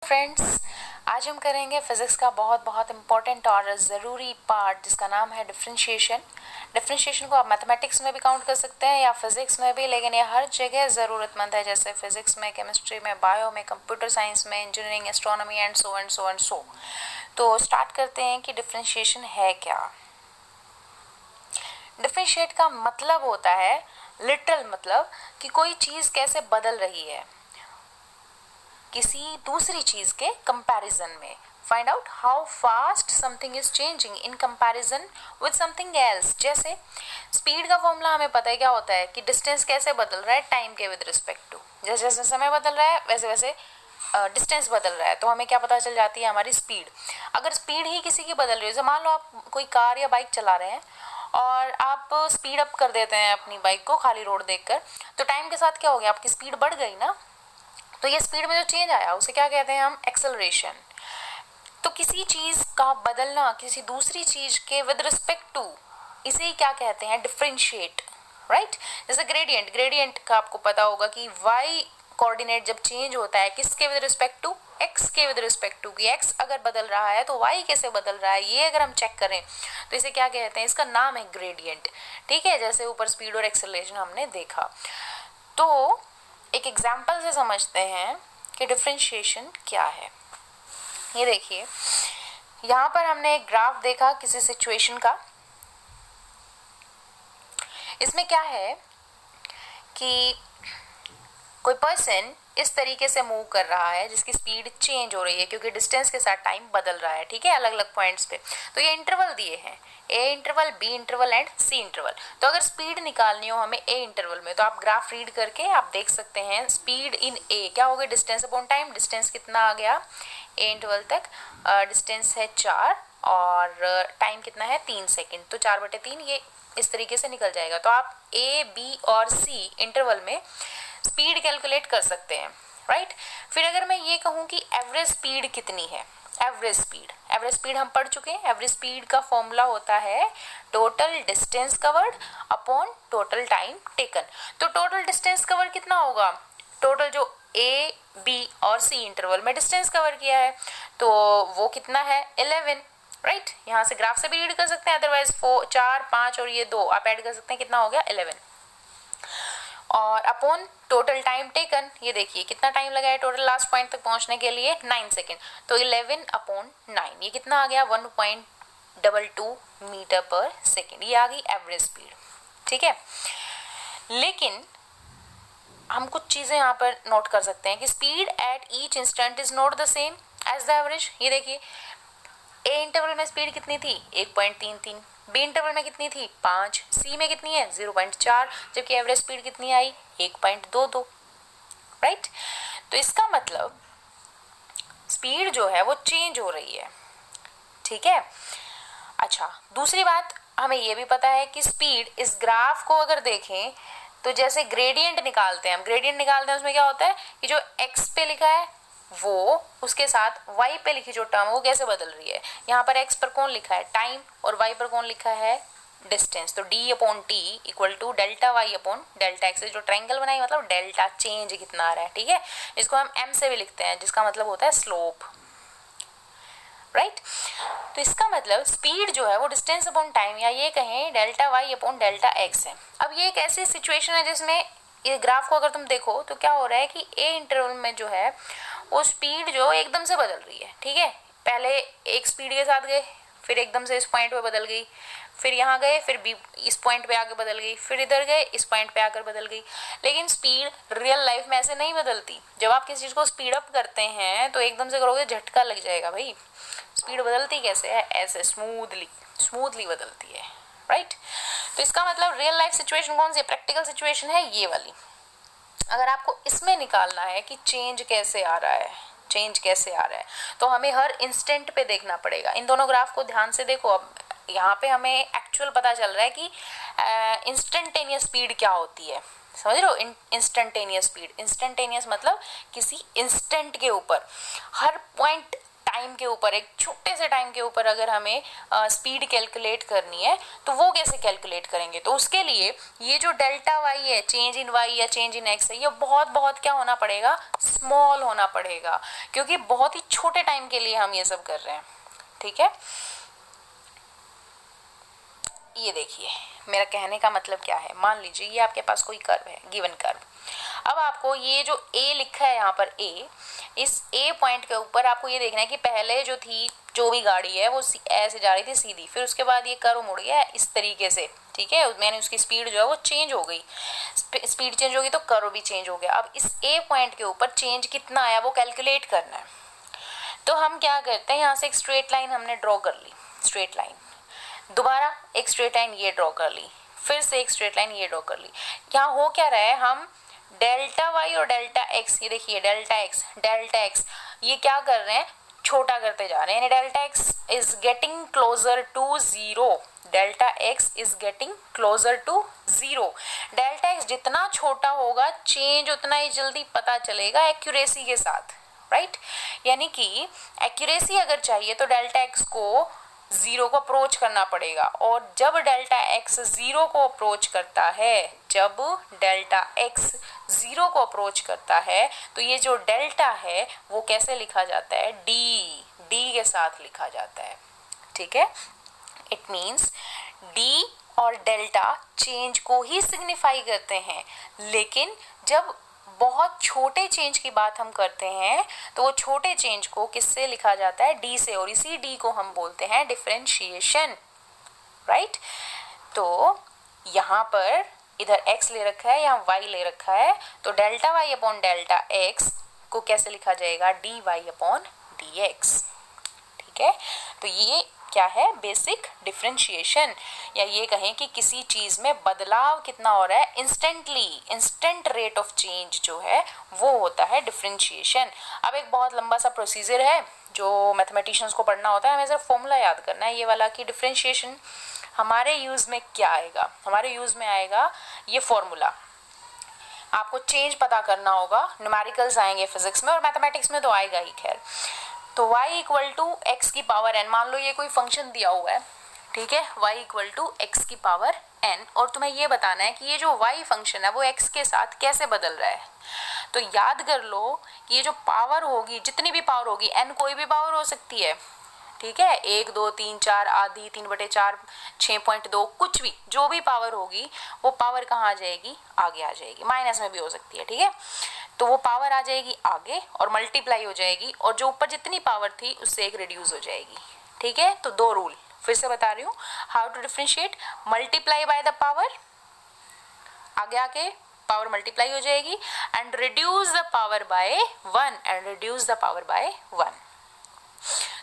Friends, आज हम करेंगे फिज़िक्स का बहुत इम्पॉर्टेंट और ज़रूरी पार्ट जिसका नाम है डिफरेंशिएशन। डिफरेंशिएशन को आप मैथमेटिक्स में भी काउंट कर सकते हैं या फिज़िक्स में भी, लेकिन ये हर जगह ज़रूरतमंद है, जैसे फिज़िक्स में, केमिस्ट्री में, बायो में, कंप्यूटर साइंस में, इंजीनियरिंग, एस्ट्रोनॉमी एंड सो। तो स्टार्ट करते हैं कि डिफरेंशिएशन है क्या। डिफरेंशिएट का मतलब होता है, लिटरल मतलब, कि कोई चीज़ कैसे बदल रही है किसी दूसरी चीज के कंपैरिजन में। Find out how fast something is changing in comparison with something else. जैसे स्पीड का फॉर्मूला हमें पता है क्या होता है, कि डिस्टेंस कैसे बदल रहा है टाइम के विद रिस्पेक्ट टू। जैसे जैसे समय बदल रहा है वैसे वैसे डिस्टेंस बदल रहा है, तो हमें क्या पता चल जाती है, हमारी स्पीड। अगर स्पीड ही किसी की बदल रही है, जैसे मान लो आप कोई कार या बाइक चला रहे हैं और आप स्पीड अप कर देते हैं अपनी बाइक को खाली रोड देखकर, तो टाइम के साथ क्या हो गया, आपकी स्पीड बढ़ गई ना। तो ये स्पीड में जो चेंज आया उसे क्या कहते हैं हम, एक्सेलरेशन। तो किसी चीज का बदलना किसी दूसरी चीज के विद रिस्पेक्ट टू, इसे ही क्या कहते हैं, डिफरेंशिएट, राइट। जैसे ग्रेडियंट का आपको पता होगा कि y कोऑर्डिनेट जब चेंज होता है किसके विद रिस्पेक्ट टू, x के विद रिस्पेक्ट टू, कि x अगर बदल रहा है तो y कैसे बदल रहा है, ये अगर हम चेक करें तो इसे क्या कहते हैं, इसका नाम है ग्रेडियंट। ठीक है, जैसे ऊपर स्पीड और एक्सेलरेशन हमने देखा। तो एक एग्जाम्पल से समझते हैं कि डिफरेंशिएशन क्या है। ये देखिए, यहाँ पर हमने एक ग्राफ देखा किसी सिचुएशन का। इसमें क्या है कि कोई पर्सन इस तरीके से मूव कर रहा है जिसकी स्पीड चेंज हो रही है, क्योंकि डिस्टेंस के साथ टाइम बदल रहा है। ठीक है, अलग अलग पॉइंट्स पे। तो ये इंटरवल दिए हैं, a interval, b interval and c interval. तो अगर स्पीड निकालनी हो हमें ए इंटरवल में, तो आप ग्राफ रीड करके आप देख सकते हैं स्पीड इन ए क्या हो गई, डिस्टेंस अपॉन टाइम। डिस्टेंस कितना आ गया ए इंटरवल तक, डिस्टेंस है 4 और टाइम कितना है 3 सेकेंड। तो 4/3 ये इस तरीके से निकल जाएगा। तो आप ए, बी और सी इंटरवल में स्पीड कैलकुलेट कर सकते हैं, राइट। फिर अगर मैं ये कहूँ कि एवरेज स्पीड कितनी है, एवरेज स्पीड हम पढ़ चुके हैं। एवरेज स्पीड का फॉर्मूला होता है total distance covered upon total time taken. तो टोटल डिस्टेंस कवर कितना होगा, टोटल जो ए, बी और सी इंटरवल में डिस्टेंस कवर किया है, तो वो कितना है 11, राइट। यहाँ से ग्राफ से भी रीड कर सकते हैं, अदरवाइज 4, 5 और ये 2 आप ऐड कर सकते हैं, कितना हो गया 11। और अपॉन टोटल टाइम टेकन, ये देखिए कितना टाइम लगा है टोटल लास्ट पॉइंट तक पहुंचने के लिए, 9 सेकेंड। तो 11/9 ये कितना आ गया 1.22 मीटर पर सेकेंड। ये आ गई एवरेज स्पीड। ठीक है, लेकिन हम कुछ चीजें यहाँ पर नोट कर सकते हैं कि speed at each instant is not the same as the average. ये देखिए, ए इंटरवल में स्पीड कितनी थी 1.33, बी इंटरवल में कितनी थी 5, सी में कितनी है 0.4, जबकि एवरेज स्पीड कितनी आई 1.22, राइट। तो इसका मतलब स्पीड जो है वो चेंज हो रही है। ठीक है, अच्छा दूसरी बात हमें ये भी पता है कि स्पीड, इस ग्राफ को अगर देखें तो जैसे ग्रेडियंट निकालते हैं, उसमें क्या होता है कि जो एक्स पे लिखा है वो उसके साथ y पे लिखी जो टर्म वो कैसे बदल रही है। यहाँ पर x पर कौन लिखा है टाइम और y पर कौन लिखा है डिस्टेंस। तो d/t इक्वल टू डेल्टा y/डेल्टा x। जो ट्रायंगल बनाई मतलब डेल्टा चेंज कितना आ रहा है। ठीक है, इसको हम m से भी लिखते हैं, जिसका मतलब होता है स्लोप, राइट। तो इसका मतलब स्पीड जो है वो डिस्टेंस अपॉन टाइम, या ये कहें डेल्टा y/डेल्टा x है। अब ये एक ऐसी सिचुएशन है जिसमें ये ग्राफ को अगर तुम देखो तो क्या हो रहा है कि ए इंटरवल में जो है वो स्पीड जो एकदम से बदल रही है। ठीक है, पहले एक स्पीड के साथ गए, फिर एकदम से इस पॉइंट पे बदल गई, फिर यहाँ गए, फिर बी इस पॉइंट पे आकर बदल गई, फिर इधर गए इस पॉइंट पे आकर बदल गई। लेकिन स्पीड रियल लाइफ में ऐसे नहीं बदलती। जब आप किसी चीज़ को स्पीड अप करते हैं तो एकदम से करोगे झटका लग जाएगा भाई। स्पीड बदलती कैसे है, ऐसे स्मूथली बदलती है, राइट। तो इसका मतलब रियल लाइफ सिचुएशन कौन सी, प्रैक्टिकल सिचुएशन है ये वाली। अगर आपको इसमें निकालना है कि चेंज कैसे आ रहा है, तो हमें हर इंस्टेंट पे देखना पड़ेगा। इन दोनों ग्राफ को ध्यान से देखो। अब यहाँ पे हमें एक्चुअल पता चल रहा है कि इंस्टेंटेनियस स्पीड क्या होती है, समझ रहे हो। इंस्टेंटेनियस स्पीड, इंस्टेंटेनियस मतलब किसी इंस्टेंट के ऊपर, हर पॉइंट टाइम के ऊपर, एक छोटे से टाइम के ऊपर अगर हमें स्पीड कैलकुलेट करनी है तो वो कैसे कैलकुलेट करेंगे? तो उसके लिए ये जो डेल्टा वाई है, चेंज इन वाई या चेंज इन एक्स है, ये बहुत बहुत क्या होना पड़ेगा? स्मॉल होना पड़ेगा, क्योंकि बहुत ही छोटे टाइम के लिए हम ये सब कर रहे हैं। ठीक है, ये देखिए मेरा कहने का मतलब क्या है। मान लीजिए ये आपके पास कोई कर्व है, गिवन कर्व। अब आपको ये जो ए लिखा है यहाँ पर ए, इस ए पॉइंट के ऊपर आपको ये देखना है कि पहले जो थी, जो भी गाड़ी है वो ऐसे जा रही थी सीधी, फिर उसके बाद ये कर्व मुड़ गया इस तरीके से। ठीक है, मैंने उसकी स्पीड जो है वो चेंज हो गई, स्पीड चेंज होगी तो कर्व भी चेंज हो गया। अब इस ए पॉइंट के ऊपर चेंज कितना आया वो कैलकुलेट करना है। तो हम क्या करते हैं, यहाँ से एक स्ट्रेट लाइन हमने ड्रॉ कर ली, स्ट्रेट लाइन, दोबारा एक स्ट्रेट लाइन ये ड्रॉ कर ली, फिर से एक स्ट्रेट लाइन ये ड्रॉ कर ली। यहाँ हो क्या रहा है, हम डेल्टा वाई और डेल्टा एक्स, ये देखिए डेल्टा एक्स ये क्या कर रहे हैं, छोटा करते जा रहे हैं, यानी delta x is getting closer to zero, delta x is getting closer to zero. Delta x जितना छोटा होगा चेंज उतना ही जल्दी पता चलेगा एक्यूरेसी के साथ, राइट? यानी कि एक्यूरेसी अगर चाहिए तो डेल्टा एक्स को जीरो को अप्रोच करना पड़ेगा, और जब डेल्टा एक्स जीरो को अप्रोच करता है, जब डेल्टा एक्स जीरो को अप्रोच करता है तो ये जो डेल्टा है वो कैसे लिखा जाता है? डी के साथ लिखा जाता है। ठीक है, इट मीन्स डी और डेल्टा चेंज को ही सिग्निफाई करते हैं, लेकिन जब बहुत छोटे चेंज की बात हम करते हैं तो वो छोटे चेंज को किससे लिखा जाता है? डी से, और इसी डी को हम बोलते हैं डिफरेंशिएशन, राइट? तो यहाँ पर इधर x ले रखा है, यहाँ y ले रखा है, तो delta y upon delta x को कैसे लिखा जाएगा? D y upon d x. ठीक है, तो ये क्या है? बेसिक डिफरेंशिएशन, या ये कहें कि किसी चीज में बदलाव कितना हो रहा है, इंस्टेंट रेट ऑफ चेंज जो है वो होता है डिफरेंशिएशन। अब एक बहुत लंबा सा प्रोसीजर है जो मैथमेटिशियंस को पढ़ना होता है, हमें सिर्फ फॉर्मूला याद करना है ये वाला कि डिफरेंशिएशन हमारे यूज में क्या आएगा। हमारे यूज में आएगा ये फॉर्मूला, आपको चेंज पता करना होगा, न्यूमेरिकल्स आएंगे फिजिक्स में और मैथमेटिक्स में तो आएगा ही खैर। तो y इक्वल टू एक्स की पावर n, मान लो ये कोई फंक्शन दिया हुआ है, ठीक है, y इक्वल टू एक्स की पावर n, और तुम्हें ये बताना है कि ये जो y फंक्शन है वो x के साथ कैसे बदल रहा है। तो याद कर लो कि ये जो पावर होगी, जितनी भी पावर होगी, n कोई भी पावर हो सकती है, ठीक है, 1 2 3 4 आधी 3/4 6.2 कुछ भी, जो भी पावर होगी वो पावर कहाँ आ जाएगी? आगे आ जाएगी, माइनस में भी हो सकती है। ठीक है, तो वो पावर आ जाएगी आगे और मल्टीप्लाई हो जाएगी, और जो ऊपर जितनी पावर थी उससे एक रिड्यूस हो जाएगी। ठीक है, तो दो रूल फिर से बता रही हूँ, how to differentiate, multiply by the power, आगे आके पावर मल्टीप्लाई हो जाएगी, and reduce the power by 1, and reduce the power by 1।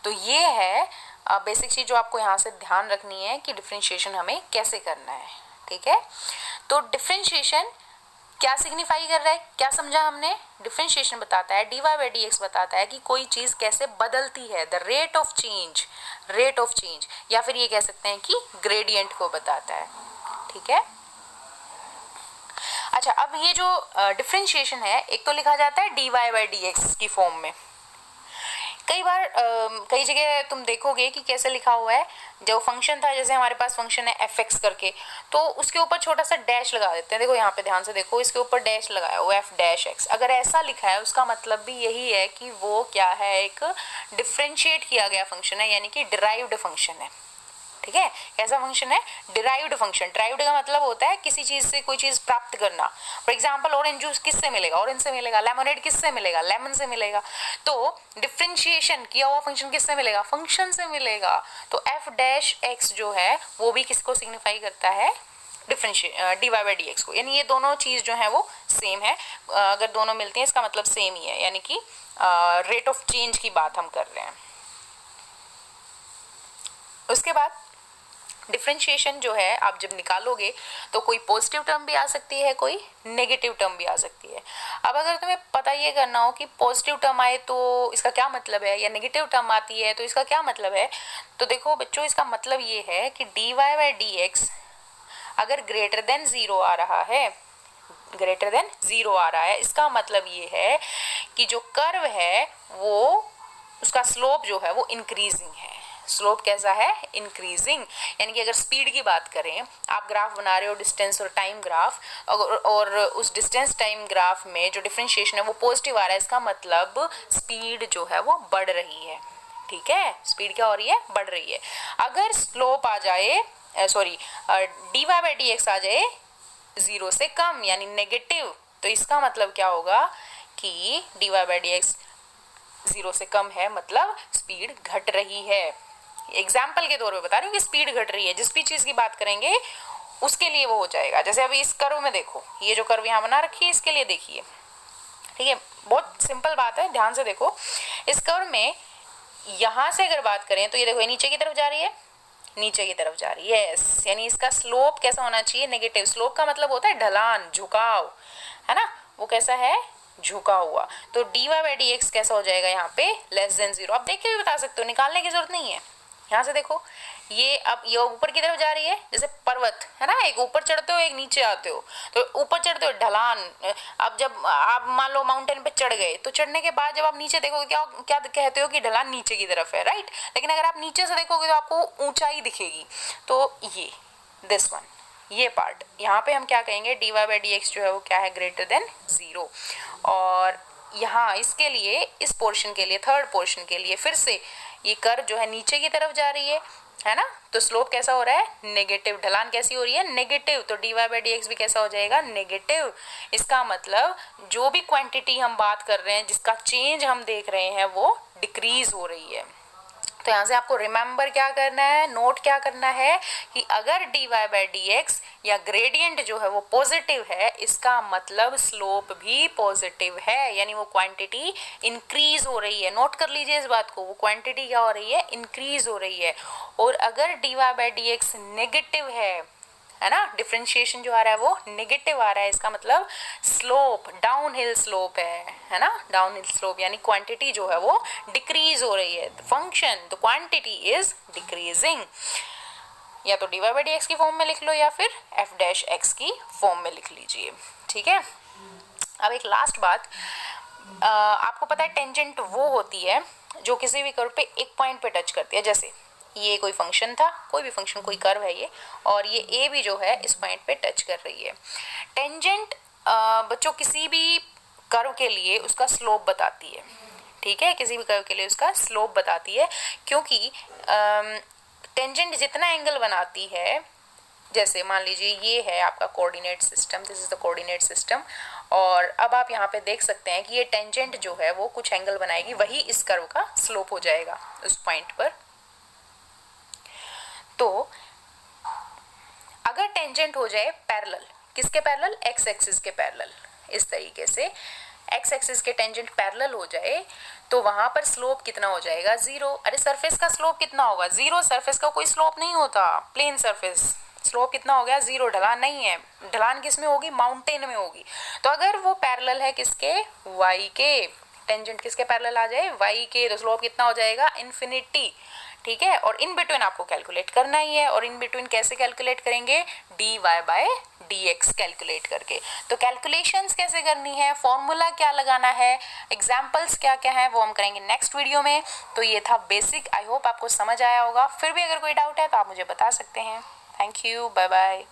तो ये है बेसिक चीज जो आपको यहाँ से ध्यान रखनी है कि डिफरेंशिएशन हमें कैसे करना है। ठीक है, तो डिफरेंशिएशन क्या सिग्निफाई कर रहा है, क्या समझा हमने? डिफरेंशिएशन बताता है, d y by d x बताता है कि कोई चीज कैसे बदलती है, द रेट ऑफ चेंज, या फिर ये कह सकते हैं कि ग्रेडियंट को बताता है। ठीक है, अच्छा, अब ये जो डिफरेंशिएशन है, एक तो लिखा जाता है d y by d x की फॉर्म में। कई बार कई जगह तुम देखोगे कि कैसे लिखा हुआ है, जो फंक्शन था, जैसे हमारे पास फंक्शन है एफ एक्स करके, तो उसके ऊपर छोटा सा डैश लगा देते हैं। देखो यहाँ पे ध्यान से देखो, इसके ऊपर डैश लगाया हुआ एफ डैश एक्स। अगर ऐसा लिखा है उसका मतलब भी यही है कि वो क्या है, एक डिफरेंशिएट किया गया फंक्शन है, यानी कि डिराइव्ड फंक्शन है। ठीक है, कैसा फंक्शन है? Derived function. डिराइव्ड का मतलब होता है किसी चीज से कोई चीज प्राप्त करना। फॉर एग्जांपल, ऑरेंज जूस किससे मिलेगा? ऑरेंज से मिलेगा। लेमनेड किससे मिलेगा? लेमन से मिलेगा। तो डिफरेंशिएशन किया हुआ फंक्शन किससे मिलेगा? फंक्शन से मिलेगा। तो एफ डैश एक्स जो है वो भी किसको सिग्निफाई करता है? D y by d x को। यानी ये दोनों चीज जो है वो सेम है। अगर दोनों मिलती हैं इसका मतलब सेम ही है, यानी कि रेट ऑफ चेंज की बात हम कर रहे हैं। उसके बाद डिफरेंशिएशन जो है आप जब निकालोगे तो कोई पॉजिटिव टर्म भी आ सकती है, कोई नेगेटिव टर्म भी आ सकती है। अब अगर तुम्हें पता ये करना हो कि पॉजिटिव टर्म आए तो इसका क्या मतलब है, या नेगेटिव टर्म आती है तो इसका क्या मतलब है, तो देखो बच्चों, इसका मतलब ये है कि d y by d x अगर ग्रेटर देन जीरो आ रहा है, ग्रेटर देन जीरो आ रहा है, इसका मतलब ये है कि जो कर्व है वो उसका स्लोप जो है वो इंक्रीजिंग है। स्लोप कैसा है? इंक्रीजिंग। यानी कि अगर स्पीड की बात करें, आप ग्राफ बना रहे हो डिस्टेंस और टाइम ग्राफ, और उस डिस्टेंस टाइम ग्राफ में जो डिफरेंशिएशन है वो पॉजिटिव आ रहा है, इसका मतलब स्पीड जो है वो बढ़ रही है। ठीक है, स्पीड क्या हो रही है? बढ़ रही है। अगर स्लोप आ जाए, sorry, dy by d x आ जाए 0 से कम यानी नेगेटिव, तो इसका मतलब क्या होगा कि dy बाई डी एक्स 0 से कम है, मतलब स्पीड घट रही है। एग्जाम्पल के तौर पे बता रही हूँ कि स्पीड घट रही है। जिस भी चीज की बात करेंगे उसके लिए वो हो जाएगा। जैसे अभी इस कर्व में देखो, ये जो कर्व यहाँ बना रखी है इसके लिए देखिए, ठीक है, बहुत सिंपल बात है, ध्यान से देखो। इस कर्व में यहाँ से अगर बात करें तो ये देखो, ये नीचे की तरफ जा रही है, नीचे की तरफ जा रही है, यस, यानी इसका स्लोप कैसा होना चाहिए? नेगेटिव। स्लोप का मतलब होता है ढलान, झुकाव, है ना, वो कैसा है? झुका हुआ। तो dy बाई डी एक्स कैसा हो जाएगा यहाँ पे? Less than 0। आप देख के भी बता सकते हो, निकालने की जरूरत नहीं है। यहाँ से देखो, ये अब ये ऊपर की तरफ जा रही है, जैसे पर्वत है ना, एक ऊपर चढ़ते हो एक नीचे आते हो, तो ऊपर चढ़ते हो ढलान। अब जब आप मान लो माउंटेन पे चढ़ गए, तो चढ़ने के बाद जब आप नीचे देखोगे क्या क्या कहते हो कि ढलान नीचे की तरफ है, राइट। लेकिन अगर आप नीचे से देखोगे तो आपको ऊंचाई दिखेगी। तो ये दिस वन, ये पार्ट, यहाँ पे हम क्या कहेंगे? dy बाई डी एक्स जो है वो क्या है? Greater than 0। और यहाँ इसके लिए, इस पोर्शन के लिए, थर्ड पोर्शन के लिए फिर से ये कर्व जो है नीचे की तरफ जा रही है ना, तो स्लोप कैसा हो रहा है? नेगेटिव। ढलान कैसी हो रही है? नेगेटिव। तो dy बाई डी एक्स भी कैसा हो जाएगा? नेगेटिव। इसका मतलब जो भी क्वांटिटी हम बात कर रहे हैं, जिसका चेंज हम देख रहे हैं, वो डिक्रीज हो रही है। तो यहाँ से आपको रिमेंबर क्या करना है, नोट क्या करना है कि अगर dy बाई डी एक्स या ग्रेडियंट जो है वो पॉजिटिव है, इसका मतलब स्लोप भी पॉजिटिव है, यानी वो क्वांटिटी इंक्रीज हो रही है। नोट कर लीजिए इस बात को, वो क्वांटिटी क्या हो रही है? इंक्रीज हो रही है। और अगर dy by d x negative है ना, डिफरेंशिएशन जो आ रहा है वो नेगेटिव आ रहा है, इसका मतलब स्लोप डाउन हिल स्लोप है ना, डाउन हिल स्लोप, यानी क्वांटिटी जो है वो डिक्रीज हो रही है। Function, the quantity is decreasing. या तो dy बाई डी एक्स की फॉर्म में लिख लो या फिर f डैश x की फॉर्म में लिख लीजिए, ठीक है। अब एक लास्ट बात, आपको पता है टेंजेंट वो होती है जो किसी भी कर्व पे एक पॉइंट पे टच करती है। जैसे ये कोई फंक्शन था, कोई भी फंक्शन, कोई कर्व है ये, और ये a भी जो है इस पॉइंट पे टच कर रही है। टेंजेंट बच्चों किसी भी कर्व के लिए उसका स्लोप बताती है, ठीक है, किसी भी कर्व के लिए उसका स्लोप बताती है, क्योंकि टेंजेंट जितना एंगल बनाती है, जैसे मान लीजिए ये है आपका coordinate system, this is the coordinate system, और अब आप यहाँ पे देख सकते हैं कि ये टेंजेंट जो है वो कुछ एंगल बनाएगी, वही इस कर्व का स्लोप हो जाएगा उस पॉइंट पर। तो अगर टेंजेंट हो जाए पैरेलल, किसके पैरेलल? एक्स एक्सिस के पैरेलल, इस तरीके से एक्स एक्सिस के टेंजेंट पैरेलल हो जाए, तो वहां पर स्लोप कितना हो जाएगा? 0। अरे सरफेस का स्लोप कितना होगा? 0। सरफेस का कोई स्लोप नहीं होता, प्लेन सरफेस, स्लोप कितना हो गया? 0। ढलान नहीं है। ढलान किस में होगी? माउंटेन में होगी। तो अगर वो पैरेलल है किसके? y के, टेंजेंट किसके पैरेलल आ जाए? y के, तो स्लोप कितना हो जाएगा? इन्फिनिटी, ठीक है। और इन बिटवीन आपको कैलकुलेट करना ही है, और इन बिटवीन कैसे कैलकुलेट करेंगे? dy by d x calculate करके। तो कैलकुलेशंस कैसे करनी है, फॉर्मूला क्या लगाना है, एग्जाम्पल्स क्या क्या है, वो हम करेंगे नेक्स्ट वीडियो में। तो ये था बेसिक, आई होप आपको समझ आया होगा। फिर भी अगर कोई डाउट है तो आप मुझे बता सकते हैं। Thank you, bye bye.